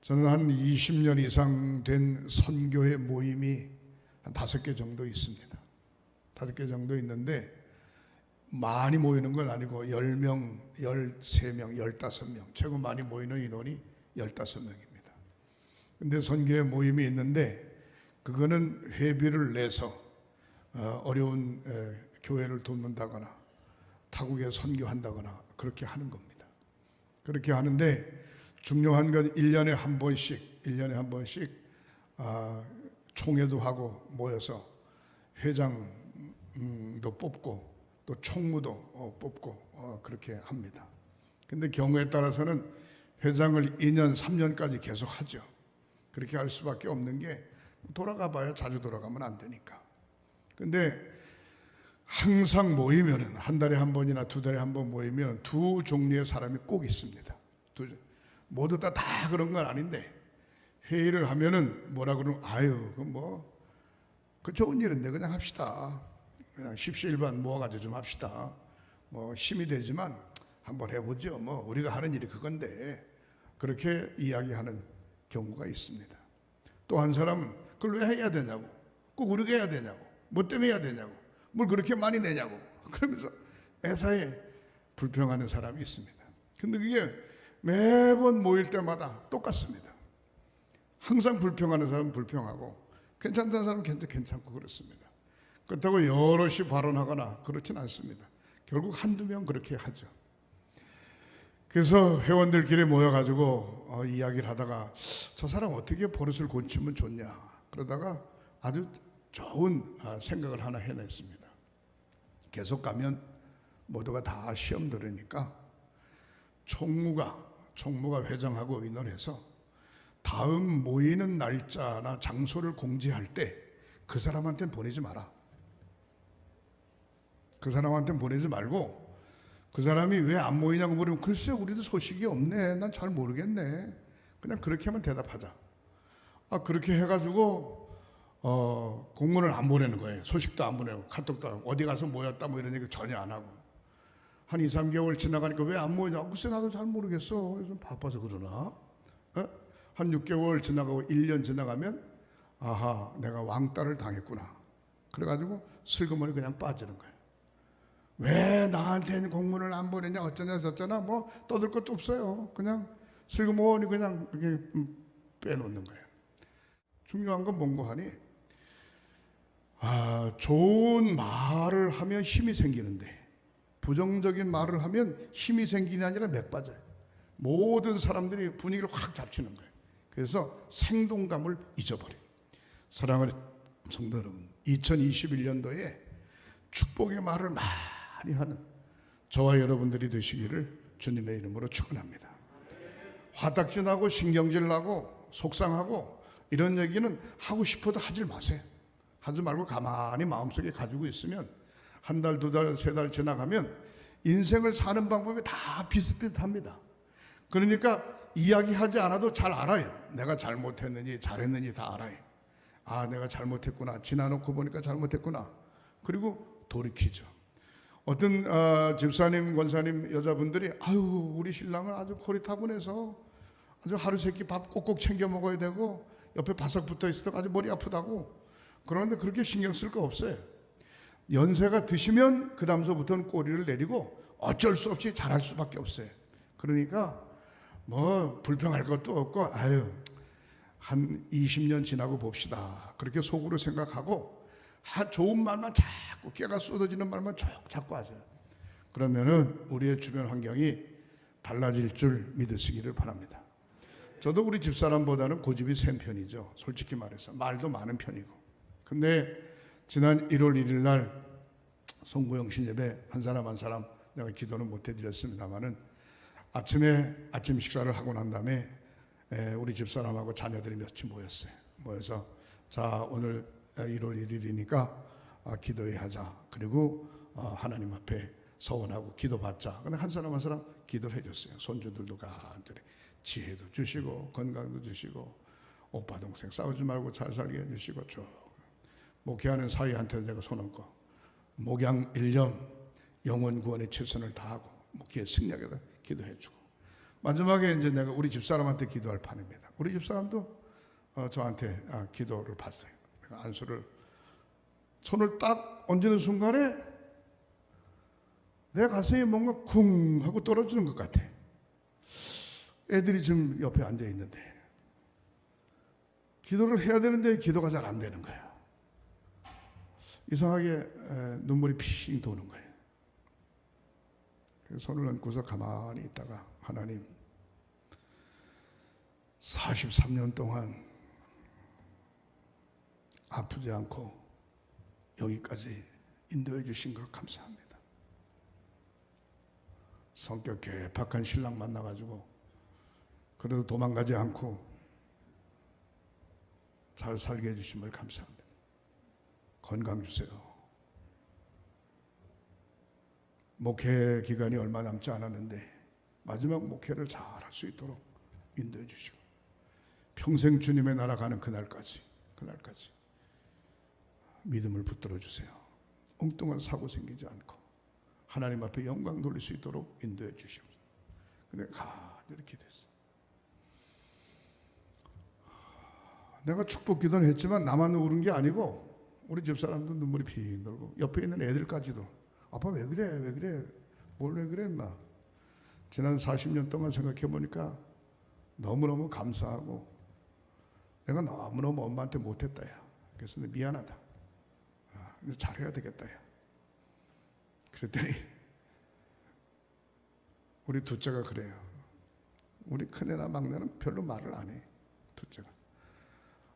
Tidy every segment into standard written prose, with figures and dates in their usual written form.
저는 한 20년 이상 된 선교회 모임이 한 5개 정도 있습니다. 5개 정도 있는데 많이 모이는 건 아니고 10명, 13명, 15명 최고 많이 모이는 인원이 15명입니다. 근데 선교회 모임이 있는데 그거는 회비를 내서 어려운 교회를 돕는다거나 타국에 선교한다거나 그렇게 하는 겁니다. 그렇게 하는데 중요한 건 1년에 한 번씩 총회도 하고 모여서 회장도 뽑고 또 총무도 뽑고 그렇게 합니다. 근데 경우에 따라서는 회장을 2년, 3년까지 계속 하죠. 그렇게 할 수밖에 없는 게 돌아가 봐야 자주 돌아가면 안 되니까. 근데 항상 모이면은 한 달에 한 번이나 2달에 한 번 모이면 두 종류의 사람이 꼭 있습니다. 모두 다 그런 건 아닌데 회의를 하면은 뭐라 그러면 그 좋은 일인데 그냥 합시다. 그냥 십시일반 모아가지고 좀 합시다. 뭐 힘이 되지만 한번 해보죠. 뭐 우리가 하는 일이 그건데 그렇게 이야기하는 경우가 있습니다. 또 한 사람은 그걸 왜 해야 되냐고, 꼭 우리가 해야 되냐고, 뭐 때문에 해야 되냐고, 뭘 그렇게 많이 내냐고 그러면서 매사에 불평하는 사람이 있습니다. 근데 그게 매번 모일 때마다 똑같습니다. 항상 불평하는 사람은 불평하고 괜찮다는 사람은 괜찮고 그렇습니다. 그렇다고 여럿이 발언하거나 그렇진 않습니다. 결국 한두 명 그렇게 하죠. 그래서 회원들끼리 모여가지고 이야기를 하다가 저 사람 어떻게 버릇을 고치면 좋냐 그러다가 아주 좋은 생각을 하나 해냈습니다. 계속 가면 모두가 다 시험 들으니까 총무가 회장하고 의논해서 다음 모이는 날짜나 장소를 공지할 때 그 사람한테는 보내지 마라. 그 사람한테는 보내지 말고 그 사람이 왜 안 모이냐고 물으면 글쎄 우리도 소식이 없네. 난 잘 모르겠네. 그냥 그렇게 하면 대답하자. 그렇게 해가지고 공문을 안 보내는 거예요. 소식도 안 보내고 카톡도 안 하고 어디 가서 모였다 뭐 이런 얘기 전혀 안 하고 한 2, 3개월 지나가니까 왜 안 모이냐? 글쎄 나도 잘 모르겠어. 그래서 바빠서 그러나? 한 6개월 지나가고 1년 지나가면 아하 내가 왕따를 당했구나. 그래가지고 슬그머니 그냥 빠지는 거예요. 왜 나한테는 공문을 안 보내냐 어쩌냐 저쩌나 뭐 떠들 것도 없어요. 그냥 슬그머니 그냥 이렇게 빼놓는 거예요. 중요한 건 뭔고 하니 좋은 말을 하면 힘이 생기는데 부정적인 말을 하면 힘이 생기는 게 아니라 맥 빠져요. 모든 사람들이 분위기를 확 잡치는 거예요. 그래서 생동감을 잊어버려요. 사랑하는 성도 여러분, 2021년도에 축복의 말을 많이 하는 저와 여러분들이 되시기를 주님의 이름으로 축원합니다. 화딱지나고 신경질나고 속상하고 이런 얘기는 하고 싶어도 하지 마세요. 하지 말고 가만히 마음속에 가지고 있으면 한 달, 2달, 3달 지나가면 인생을 사는 방법이 다 비슷비슷합니다. 그러니까 이야기하지 않아도 잘 알아요. 내가 잘못했는지 잘했는지 다 알아요. 내가 잘못했구나. 지나놓고 보니까 잘못했구나. 그리고 돌이키죠. 어떤 집사님, 권사님 여자분들이 우리 신랑은 아주 고리타분해서 아주 하루 세끼 밥 꼭꼭 챙겨 먹어야 되고 옆에 바싹 붙어 있어도 아주 머리 아프다고. 그런데 그렇게 신경 쓸 거 없어요. 연세가 드시면 그 다음서부터는 꼬리를 내리고 어쩔 수 없이 잘할 수밖에 없어요. 그러니까 뭐 불평할 것도 없고 한 20년 지나고 봅시다. 그렇게 속으로 생각하고 좋은 말만 자꾸 깨가 쏟아지는 말만 자꾸 하세요. 그러면은 우리의 주변 환경이 달라질 줄 믿으시기를 바랍니다. 저도 우리 집사람보다는 고집이 센 편이죠. 솔직히 말해서 말도 많은 편이고. 근데 지난 1월 1일 날 송구영 신예배 한 사람 내가 기도는 못 해드렸습니다만은 아침 식사를 하고 난 다음에 우리 집사람하고 자녀들이 몇이 모여서 자 오늘 1월 1일이니까 기도회 하자. 그리고 하나님 앞에 서원하고 기도받자. 근데 한 사람 기도를 해줬어요. 손주들도 간절히 지혜도 주시고 건강도 주시고 오빠 동생 싸우지 말고 잘 살게 해주시고 쭉 목회하는 사위한테 제가 손 얹고 목양 1년 영혼 구원에 최선을 다하고 목회의 승리하게 기도해주고 마지막에 이제 내가 우리 집사람한테 기도할 판입니다. 우리 집사람도 저한테 기도를 받았어요. 내가 안수를 손을 딱 얹는 순간에 내 가슴이 뭔가 쿵 하고 떨어지는 것 같아. 애들이 지금 옆에 앉아 있는데 기도를 해야 되는데 기도가 잘 안 되는 거야. 이상하게 눈물이 핑 도는 거예요. 그래서 손을 얹고서 가만히 있다가 하나님 43년 동안 아프지 않고 여기까지 인도해 주신 걸 감사합니다. 성격 괴팍한 신랑 만나가지고 그래도 도망가지 않고 잘 살게 해주신 걸 감사합니다. 건강 주세요. 목회 기간이 얼마 남지 않았는데 마지막 목회를 잘 할 수 있도록 인도해 주시고 평생 주님의 나라 가는 그날까지 믿음을 붙들어 주세요. 엉뚱한 사고 생기지 않고 하나님 앞에 영광 돌릴 수 있도록 인도해 주시옵소서. 근데 간절히 기도했어. 내가 축복 기도는 했지만 나만 울은 게 아니고 우리 집사람도 눈물이 핑 돌고 옆에 있는 애들까지도 아빠 왜 그래 뭘 왜 그래 인마. 지난 40년 동안 생각해 보니까 너무너무 감사하고 내가 너무너무 엄마한테 못했다 야. 그래서 미안하다. 그래서 잘해야 되겠다 야. 그랬더니 우리 둘째가 그래요. 우리 큰애나 막내는 별로 말을 안 해. 둘째가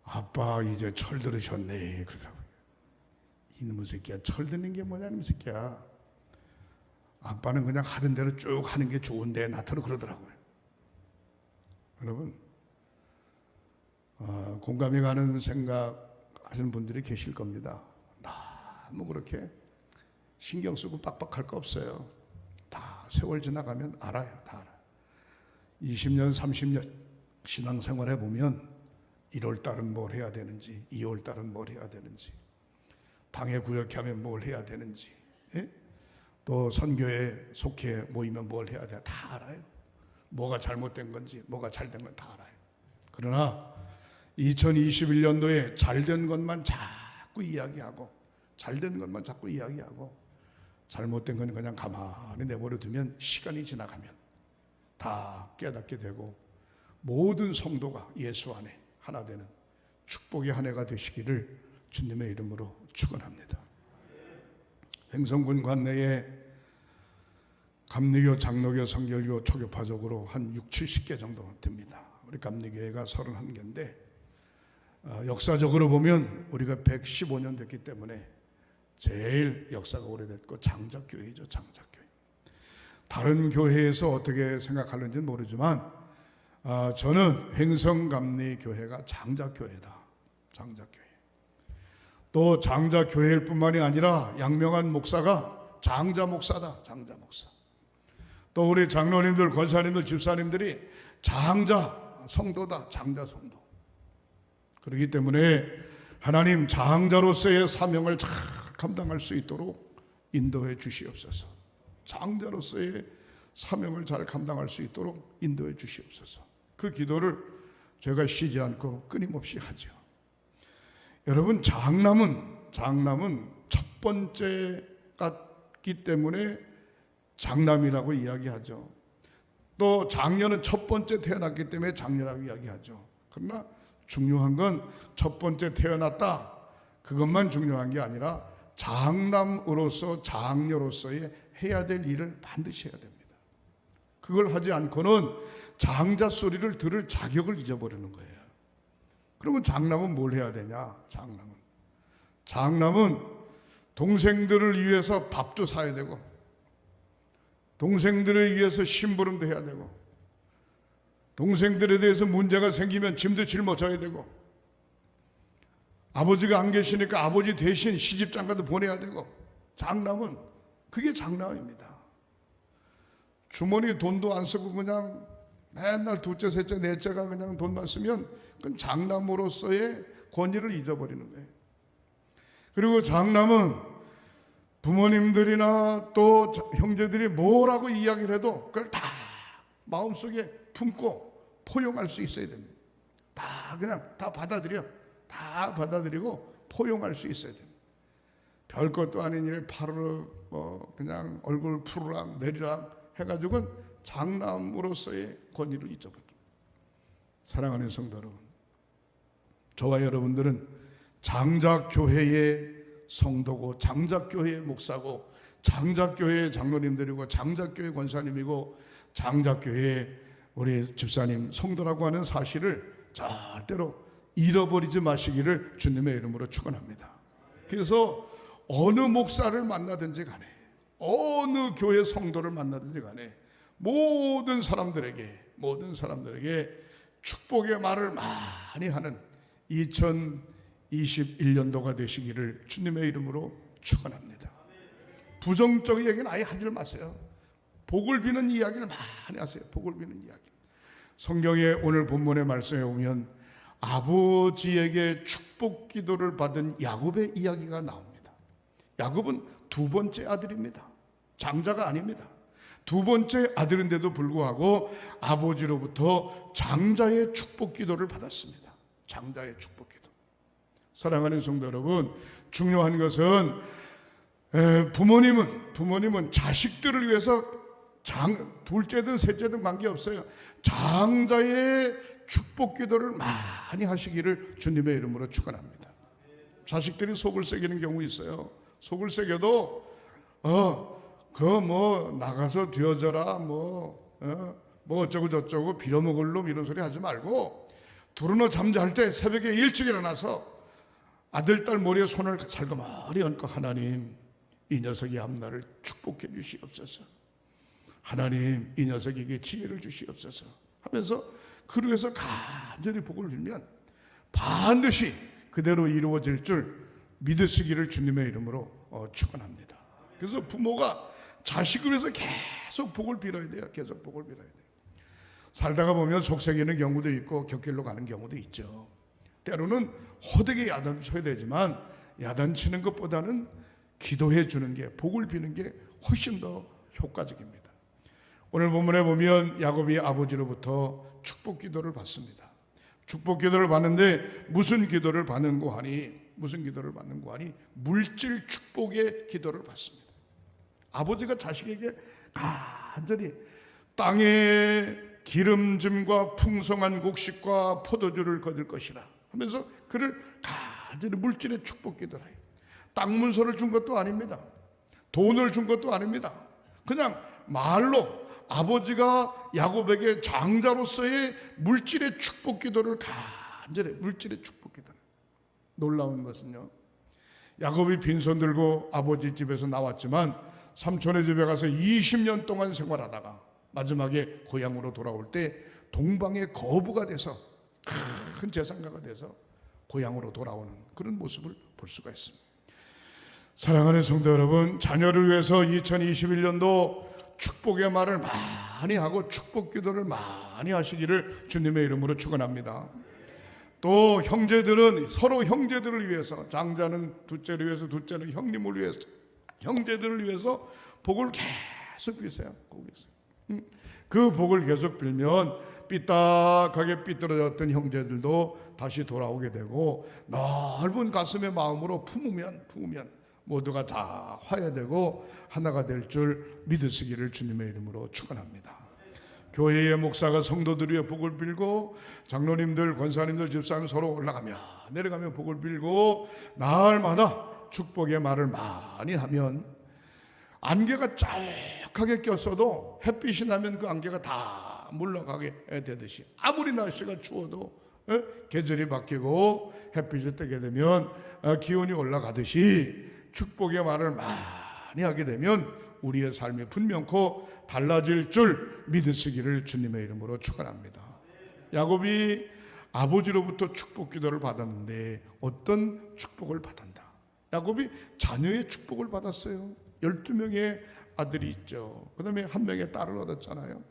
아빠 이제 철 들으셨네 그러더라고요. 이놈의 새끼야, 철 드는 게 뭐냐 이놈의 새끼야. 아빠는 그냥 하던 대로 쭉 하는 게 좋은데 나처럼 그러더라고요. 여러분 공감이 가는 생각 하시는 분들이 계실 겁니다. 너무 그렇게 신경 쓰고 빡빡할 거 없어요. 다 세월 지나가면 알아요. 다 알아요. 20년 30년 신앙생활 해보면 1월달은 뭘 해야 되는지 2월달은 뭘 해야 되는지 방해 구역하면 뭘 해야 되는지 예? 또 선교에 속해 모이면 뭘 해야 돼 다 알아요. 뭐가 잘못된 건지 뭐가 잘된 건 다 알아요. 그러나 2021년도에 잘된 것만 자꾸 이야기하고 잘된 것만 자꾸 이야기하고 잘못된 건 그냥 가만히 내버려 두면 시간이 지나가면 다 깨닫게 되고 모든 성도가 예수 안에 하나 되는 축복의 한 해가 되시기를 주님의 이름으로 축원합니다. 횡성군 관내에 감리교, 장로교, 성결교, 초교파적으로 한 6, 70개 정도 됩니다. 우리 감리교회가 31개인데 역사적으로 보면 우리가 115년 됐기 때문에 제일 역사가 오래됐고 장작교회죠. 장작교회. 다른 교회에서 어떻게 생각하는지는 모르지만 저는 횡성감리교회가 장작교회다. 장작교회. 또 장작교회일 뿐만이 아니라 양명한 목사가 장자목사다. 장자목사. 또 우리 장로님들, 권사님들, 집사님들이 장자 성도다. 장자 성도. 그렇기 때문에 하나님 장자로서의 사명을 잘 감당할 수 있도록 인도해 주시옵소서. 장자로서의 사명을 잘 감당할 수 있도록 인도해 주시옵소서. 그 기도를 제가 쉬지 않고 끊임없이 하죠. 여러분 장남은 첫 번째였기 때문에 장남이라고 이야기하죠. 또 장녀는 첫 번째 태어났기 때문에 장녀라고 이야기하죠. 그러나 중요한 건 첫 번째 태어났다 그것만 중요한 게 아니라 장남으로서 장녀로서의 해야 될 일을 반드시 해야 됩니다. 그걸 하지 않고는 장자 소리를 들을 자격을 잊어버리는 거예요. 그러면 장남은 뭘 해야 되냐? 장남은 동생들을 위해서 밥도 사야 되고 동생들을 위해서 심부름도 해야 되고 동생들에 대해서 문제가 생기면 짐도 짊어져야 되고 아버지가 안 계시니까 아버지 대신 시집장가도 보내야 되고 장남은 그게 장남입니다. 주머니에 돈도 안 쓰고 그냥 맨날 둘째, 셋째, 넷째가 그냥 돈만 쓰면 그건 장남으로서의 권위를 잊어버리는 거예요. 그리고 장남은 부모님들이나 또 형제들이 뭐라고 이야기를 해도 그걸 다 마음속에 품고 포용할 수 있어야 됩니다. 다 그냥 다 받아들이고 포용할 수 있어야 됩니다. 별것도 아닌 일에 파르르 그냥 얼굴 푸르락 내리락 해가지고는 장남으로서의 권위를 잊어버립니다. 사랑하는 성도 여러분, 저와 여러분들은 장작교회의 성도고 장작교회의 목사고 장작교회의 장로님들이고 장작교회 권사님이고 장작교회 우리 집사님 성도라고 하는 사실을 절대로 잃어버리지 마시기를 주님의 이름으로 축원합니다. 그래서 어느 목사를 만나든지 간에 어느 교회 성도를 만나든지 간에 모든 사람들에게 축복의 말을 많이 하는 2021년도가 되시기를 주님의 이름으로 축원합니다. 부정적인 얘기는 아예 하지 마세요. 복을 비는 이야기를 많이 하세요. 복을 비는 이야기. 성경의 오늘 본문의 말씀에 보면 아버지에게 축복 기도를 받은 야곱의 이야기가 나옵니다. 야곱은 두 번째 아들입니다. 장자가 아닙니다. 두 번째 아들인데도 불구하고 아버지로부터 장자의 축복 기도를 받았습니다. 장자의 축복 기도. 사랑하는 성도 여러분, 중요한 것은 부모님은 자식들을 위해서 둘째든 셋째든 관계없어요. 장자의 축복 기도를 많이 하시기를 주님의 이름으로 축원합니다. 자식들이 속을 새기는 경우 있어요. 속을 새겨도 나가서 뒤어져라 어쩌고 저쩌고 빌어먹을 놈 이런 소리 하지 말고 두루너 잠잘 때 새벽에 일찍 일어나서 아들 딸 머리에 손을 살금머리 얹고 하나님 이 녀석이 앞날을 축복해 주시옵소서. 하나님 이 녀석에게 지혜를 주시옵소서 하면서 그러해서 간절히 복을 빌면 반드시 그대로 이루어질 줄 믿으시기를 주님의 이름으로 축원합니다. 그래서 부모가 자식을 위해서 계속 복을 빌어야 돼요. 계속 복을 빌어야 돼요. 살다가 보면 속썩이는 경우도 있고 곁길로 가는 경우도 있죠. 때로는 호되게 야단쳐야 되지만 야단치는 것보다는 기도해 주는 게, 복을 비는 게 훨씬 더 효과적입니다. 오늘 본문에 보면 야곱이 아버지로부터 축복 기도를 받습니다. 축복 기도를 받는데 무슨 기도를 받는고 하니 물질 축복의 기도를 받습니다. 아버지가 자식에게 간절히 땅에 기름짐과 풍성한 곡식과 포도주를 거둘 것이라 하면서 그를 간절히 물질의 축복 기도를 해요. 땅 문서를 준 것도 아닙니다. 돈을 준 것도 아닙니다. 그냥 말로 아버지가 야곱에게 장자로서의 물질의 축복 기도를 간절히 물질의 축복 기도. 놀라운 것은요, 야곱이 빈손 들고 아버지 집에서 나왔지만 삼촌의 집에 가서 20년 동안 생활하다가 마지막에 고향으로 돌아올 때 동방의 거부가 돼서 큰 재산가가 돼서 고향으로 돌아오는 그런 모습을 볼 수가 있습니다. 사랑하는 성도 여러분, 자녀를 위해서 2021년도 축복의 말을 많이 하고 축복 기도를 많이 하시기를 주님의 이름으로 축원합니다. 또 형제들은 서로 형제들을 위해서, 장자는 둘째를 위해서, 둘째는 형님을 위해서, 형제들을 위해서 복을 계속 비세요. 그 복을 계속 빌면 삐딱하게 삐뚤어졌던 형제들도 다시 돌아오게 되고 넓은 가슴의 마음으로 품으면 모두가 다 화해되고 하나가 될 줄 믿으시기를 주님의 이름으로 축원합니다. 교회의 목사가 성도들 위해 복을 빌고 장로님들, 권사님들, 집사님 서로 올라가며 내려가며 복을 빌고 날마다 축복의 말을 많이 하면 안개가 쫙하게 꼈어도 햇빛이 나면 그 안개가 다 물러가게 되듯이 아무리 날씨가 추워도 계절이 바뀌고 햇빛이 뜨게 되면 기온이 올라가듯이 축복의 말을 많이 하게 되면 우리의 삶이 분명코 달라질 줄 믿으시기를 주님의 이름으로 축원합니다. 야곱이 아버지로부터 축복 기도를 받았는데 어떤 축복을 받았나? 야곱이 자녀의 축복을 받았어요. 12명의 아들이 있죠. 그 다음에 한 명의 딸을 얻었잖아요.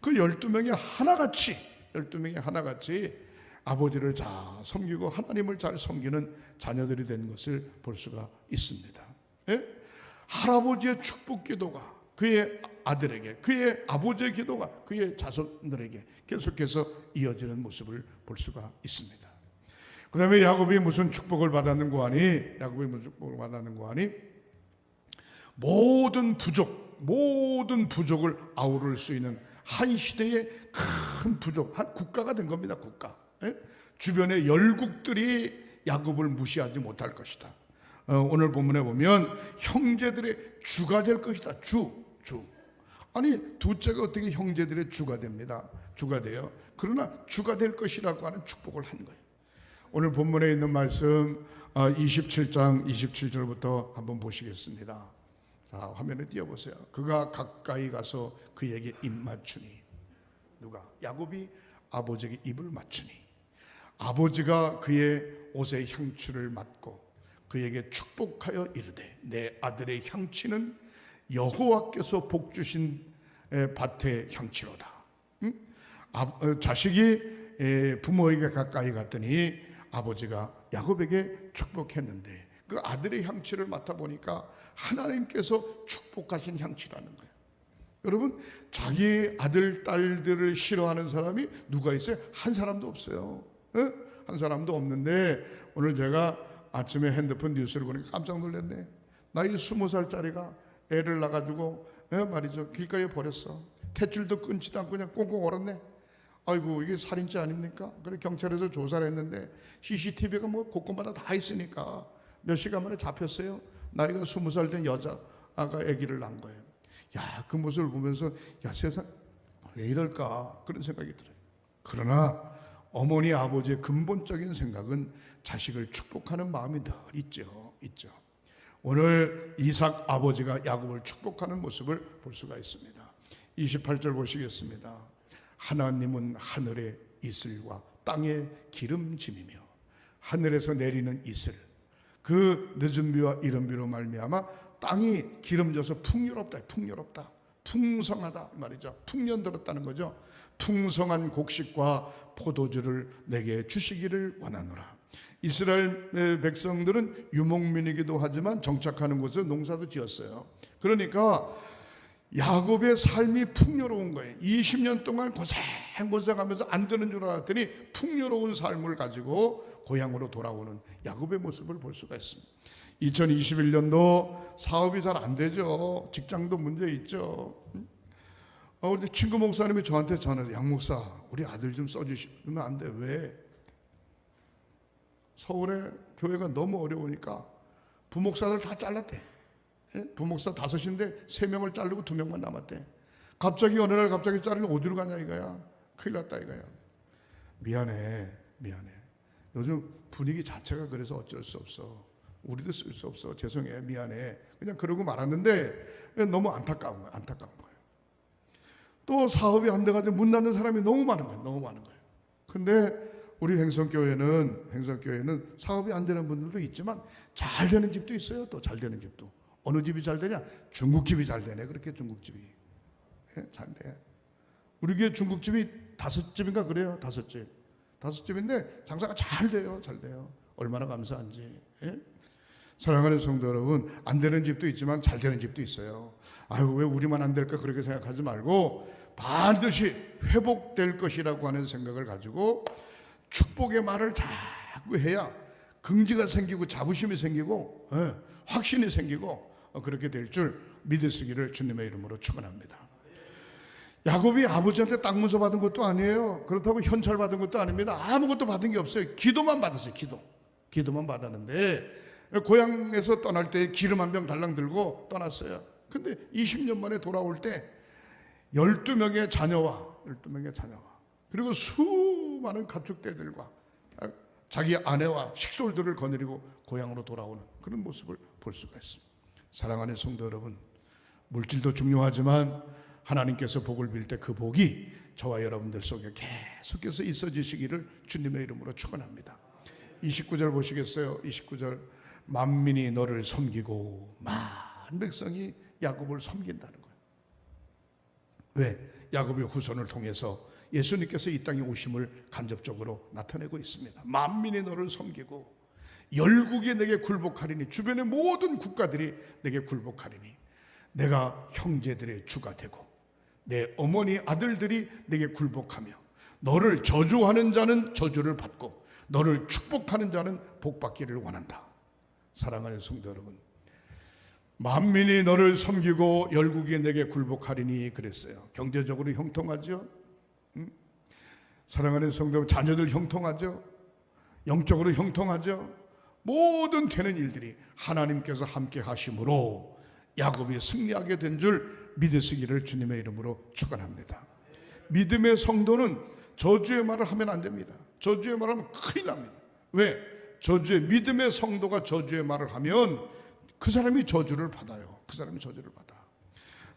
그 12명이 하나같이 아버지를 잘 섬기고 하나님을 잘 섬기는 자녀들이 된 것을 볼 수가 있습니다. 예? 할아버지의 축복 기도가 그의 아들에게, 그의 아버지의 기도가 그의 자손들에게 계속해서 이어지는 모습을 볼 수가 있습니다. 그 다음에 야곱이 무슨 축복을 받았는고 하니, 모든 부족을 아우를 수 있는 한 시대의 큰 부족, 한 국가가 된 겁니다. 국가. 주변의 열국들이 야곱을 무시하지 못할 것이다. 오늘 본문에 보면 형제들의 주가 될 것이다. 주. 아니, 둘째가 어떻게 형제들의 주가 됩니다. 주가 돼요. 그러나 주가 될 것이라고 하는 축복을 한 거예요. 오늘 본문에 있는 말씀 27장 27절부터 한번 보시겠습니다. 자, 화면에 띄워보세요. 그가 가까이 가서 그에게 입 맞추니, 누가? 야곱이 아버지에게 입을 맞추니 아버지가 그의 옷의 향취를 맡고 그에게 축복하여 이르되, 내 아들의 향취는 여호와께서 복 주신 밭의 향취로다. 자식이 부모에게 가까이 갔더니 아버지가 야곱에게 축복했는데 그 아들의 향취를 맡아보니까 하나님께서 축복하신 향취라는 거예요. 여러분, 자기 아들, 딸들을 싫어하는 사람이 누가 있어요? 한 사람도 없어요. 한 사람도 없는데, 오늘 제가 아침에 핸드폰 뉴스를 보니까 깜짝 놀랐네. 나이 20살짜리가 애를 낳아가지고 말이죠, 길거리에 버렸어. 탯줄도 끊지도 않고 그냥 꽁꽁 얼었네. 아이고, 이게 살인죄 아닙니까? 그래 경찰에서 조사를 했는데 CCTV가 뭐 곳곳마다 다 있으니까 몇 시간 만에 잡혔어요. 나이가 20살 된 여자가 아기를 낳은 거예요. 야, 그 모습을 보면서 야, 세상 왜 이럴까 그런 생각이 들어요. 그러나 어머니 아버지의 근본적인 생각은 자식을 축복하는 마음이 늘 있죠. 오늘 이삭 아버지가 야곱을 축복하는 모습을 볼 수가 있습니다. 28절 보시겠습니다. 하나님은 하늘의 이슬과 땅의 기름짐이며 하늘에서 내리는 이슬, 그 늦은 비와 이른 비로 말미암아 땅이 기름져서 풍요롭다. 풍성하다 말이죠. 풍년 들었다는 거죠. 풍성한 곡식과 포도주를 내게 주시기를 원하노라. 이스라엘 백성들은 유목민이기도 하지만 정착하는 곳에 농사도 지었어요. 그러니까 야곱의 삶이 풍요로운 거예요. 20년 동안 고생하면서 안 되는 줄 알았더니 풍요로운 삶을 가지고 고향으로 돌아오는 야곱의 모습을 볼 수가 있습니다. 2021년도 사업이 잘 안 되죠. 직장도 문제 있죠. 우리 친구 목사님이 저한테 전화해서, 양 목사, 우리 아들 좀 써주시면 안 돼? 왜? 서울에 교회가 너무 어려우니까 부목사들 다 잘랐대. 부목사 5인데 3명을 자르고 2명만 남았대. 갑자기 어느 날 갑자기 자르면 어디로 가냐 이거야. 큰일 났다 이거야. 미안해. 요즘 분위기 자체가 그래서 어쩔 수 없어. 우리도 쓸 수 없어. 죄송해. 미안해. 그냥 그러고 말았는데 너무 안타까운 거예요. 또 사업이 안 돼가지고 문 닫는 사람이 너무 많은 거예요. 근데 우리 행성교회는 사업이 안 되는 분들도 있지만 잘 되는 집도 있어요. 또 잘 되는 집도. 어느 집이 잘 되냐? 중국집이 잘 되네. 그렇게 중국집이 잘 돼. 우리 교회 중국집이 5집인가 그래요. 5집인데 장사가 잘 돼요. 얼마나 감사한지. 사랑하는 성도 여러분, 안 되는 집도 있지만 잘 되는 집도 있어요. 아유, 왜 우리만 안 될까 그렇게 생각하지 말고 반드시 회복될 것이라고 하는 생각을 가지고 축복의 말을 자꾸 해야 긍지가 생기고 자부심이 생기고 확신이 생기고 그렇게 될 줄 믿으시기를 주님의 이름으로 축원합니다. 야곱이 아버지한테 땅 문서 받은 것도 아니에요. 그렇다고 현찰 받은 것도 아닙니다. 아무것도 받은 게 없어요. 기도만 받았어요. 기도만 받았는데 고향에서 떠날 때 기름 한 병 달랑 들고 떠났어요. 근데 20년 만에 돌아올 때 12명의 자녀와 그리고 수많은 가축대들과 자기 아내와 식솔들을 거느리고 고향으로 돌아오는 그런 모습을 볼 수가 있습니다. 사랑하는 성도 여러분, 물질도 중요하지만 하나님께서 복을 빌 때 그 복이 저와 여러분들 속에 계속해서 있어지시기를 주님의 이름으로 축원합니다. 29절 보시겠어요? 29절, 만민이 너를 섬기고 많은 백성이 야곱을 섬긴다는 거예요. 왜? 야곱의 후손을 통해서 예수님께서 이 땅에 오심을 간접적으로 나타내고 있습니다. 만민이 너를 섬기고 열국이 내게 굴복하리니, 주변의 모든 국가들이 내게 굴복하리니, 내가 형제들의 주가 되고 내 어머니 아들들이 내게 굴복하며 너를 저주하는 자는 저주를 받고 너를 축복하는 자는 복받기를 원한다. 사랑하는 성도 여러분, 만민이 너를 섬기고 열국이 내게 굴복하리니 그랬어요. 경제적으로 형통하죠? 사랑하는 성도 여러분, 자녀들 형통하죠? 영적으로 형통하죠? 모든 되는 일들이 하나님께서 함께 하심으로 야곱이 승리하게 된 줄 믿으시기를 주님의 이름으로 축원합니다. 믿음의 성도는 저주의 말을 하면 안 됩니다. 저주의 말을 하면 큰일 납니다. 왜? 믿음의 성도가 저주의 말을 하면 그 사람이 저주를 받아요. 그 사람이 저주를 받아.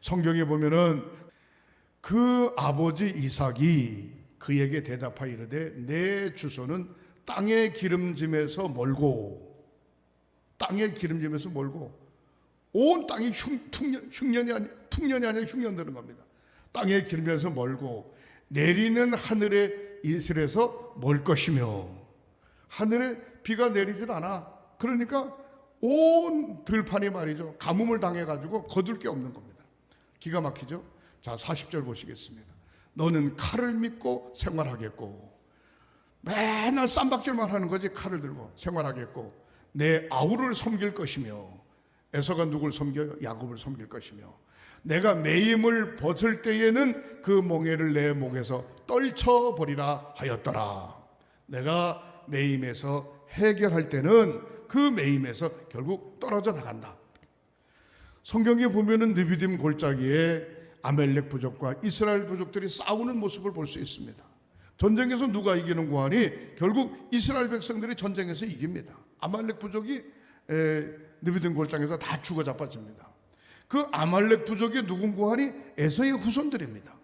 성경에 보면은 그 아버지 이삭이 그에게 대답하여 이르되 내 주소는 땅의 기름짐에서 멀고 온 땅이 풍년이 아니라 흉년되는 겁니다. 땅의 기름짐에서 멀고 내리는 하늘의 이슬에서 멀 것이며 하늘에 비가 내리질 않아. 그러니까 온 들판이 말이죠, 가뭄을 당해가지고 거둘 게 없는 겁니다. 기가 막히죠. 자, 40절 보시겠습니다. 너는 칼을 믿고 생활하겠고, 맨날 쌈박질만 하는 거지. 칼을 들고 생활하겠고, 내 아우를 섬길 것이며, 에서가 누굴 섬겨요? 야곱을 섬길 것이며, 내가 매임을 벗을 때에는 그 몽에를 내 목에서 떨쳐버리라 하였더라. 내가 매임에서 해결할 때는 그 매임에서 결국 떨어져 나간다. 성경에 보면은 느비딤 골짜기에 아멜렉 부족과 이스라엘 부족들이 싸우는 모습을 볼 수 있습니다. 전쟁에서 누가 이기는고 하니 결국 이스라엘 백성들이 전쟁에서 이깁니다. 아말렉 부족이 느비딤 골짜기에서 다 죽어 자빠집니다. 그 아말렉 부족이 누군고 하니 에서의 후손들입니다.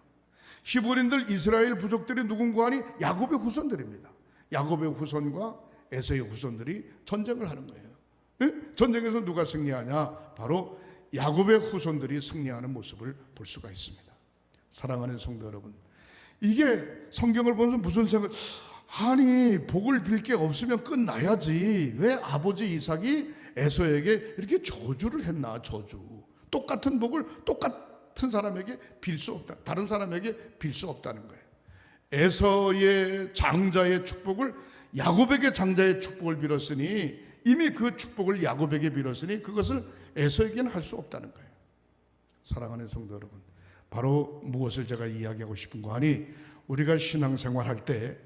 히브리인들 이스라엘 부족들이 누군고 하니 야곱의 후손들입니다. 야곱의 후손과 에서의 후손들이 전쟁을 하는 거예요. 전쟁에서 누가 승리하냐? 바로 야곱의 후손들이 승리하는 모습을 볼 수가 있습니다. 사랑하는 성도 여러분, 이게 성경을 보면서 무슨 생각? 아니, 복을 빌 게 없으면 끝나야지. 왜 아버지 이삭이 에서에게 이렇게 저주를 했나? 저주. 똑같은 복을 똑같은 사람에게 빌 수 없다. 다른 사람에게 빌 수 없다는 거예요. 에서의 장자의 축복을 야곱에게 장자의 축복을 빌었으니, 이미 그 축복을 야곱에게 빌었으니 그것을 에서에게는 할 수 없다는 거예요. 사랑하는 성도 여러분, 바로 무엇을 제가 이야기하고 싶은 거 하니, 우리가 신앙생활할 때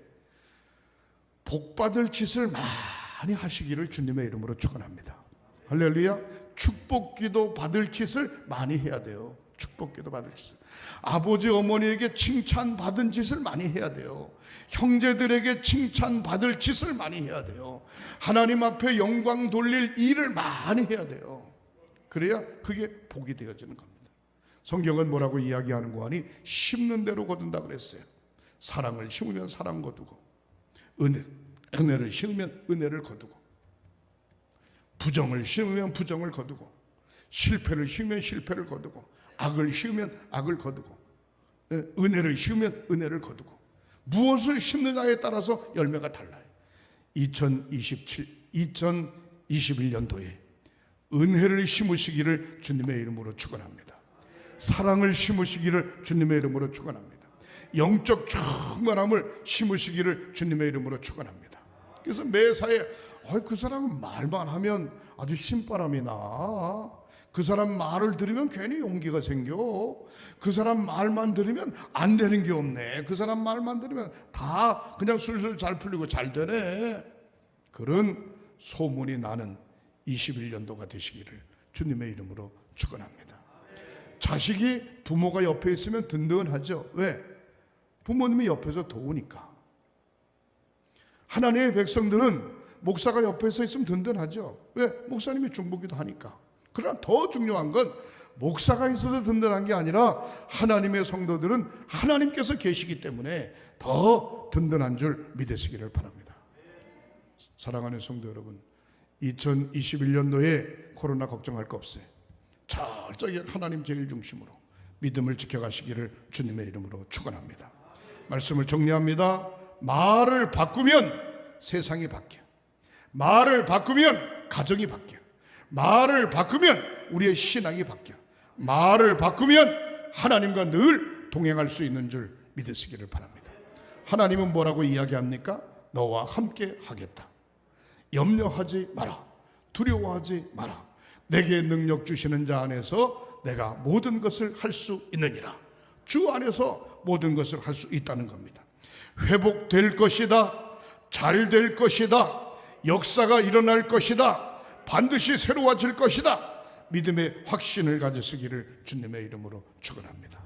복받을 짓을 많이 하시기를 주님의 이름으로 축원합니다. 할렐루야. 축복기도 받을 짓을 많이 해야 돼요. 축복기도 받을 짓을. 아버지 어머니에게 칭찬받은 짓을 많이 해야 돼요. 형제들에게 칭찬받을 짓을 많이 해야 돼요. 하나님 앞에 영광 돌릴 일을 많이 해야 돼요. 그래야 그게 복이 되어지는 겁니다. 성경은 뭐라고 이야기하는 거 하니, 심는 대로 거둔다 그랬어요. 사랑을 심으면 사랑 거두고, 은혜를 심으면 은혜를 거두고, 부정을 심으면 부정을 거두고, 실패를 심으면 실패를 거두고, 악을 심으면 악을 거두고, 은혜를 심으면 은혜를 거두고, 무엇을 심느냐에 따라서 열매가 달라요. 2021년도에 은혜를 심으시기를 주님의 이름으로 축원합니다. 사랑을 심으시기를 주님의 이름으로 축원합니다. 영적 충만함을 심으시기를 주님의 이름으로 축원합니다. 그래서 매사에 그 사람은 말만 하면 아주 신바람이 나. 그 사람 말을 들으면 괜히 용기가 생겨. 그 사람 말만 들으면 안 되는 게 없네. 그 사람 말만 들으면 다 그냥 술술 잘 풀리고 잘 되네. 그런 소문이 나는 21년도가 되시기를 주님의 이름으로 축원합니다. 자식이 부모가 옆에 있으면 든든하죠. 왜? 부모님이 옆에서 도우니까. 하나님의 백성들은 목사가 옆에서 있으면 든든하죠. 왜? 목사님이 중보기도 하니까. 그러나 더 중요한 건 목사가 있어서 든든한 게 아니라 하나님의 성도들은 하나님께서 계시기 때문에 더 든든한 줄 믿으시기를 바랍니다. 사랑하는 성도 여러분, 2021년도에 코로나 걱정할 거 없어요. 철저히 하나님 제일 중심으로 믿음을 지켜가시기를 주님의 이름으로 축원합니다. 말씀을 정리합니다. 말을 바꾸면 세상이 바뀌어. 말을 바꾸면 가정이 바뀌어. 말을 바꾸면 우리의 신앙이 바뀌어. 말을 바꾸면 하나님과 늘 동행할 수 있는 줄 믿으시기를 바랍니다. 하나님은 뭐라고 이야기합니까? 너와 함께 하겠다. 염려하지 마라. 두려워하지 마라. 내게 능력 주시는 자 안에서 내가 모든 것을 할 수 있느니라. 주 안에서 모든 것을 할 수 있다는 겁니다. 회복될 것이다. 잘 될 것이다. 역사가 일어날 것이다. 반드시 새로워질 것이다. 믿음의 확신을 가지시기를 주님의 이름으로 축원합니다.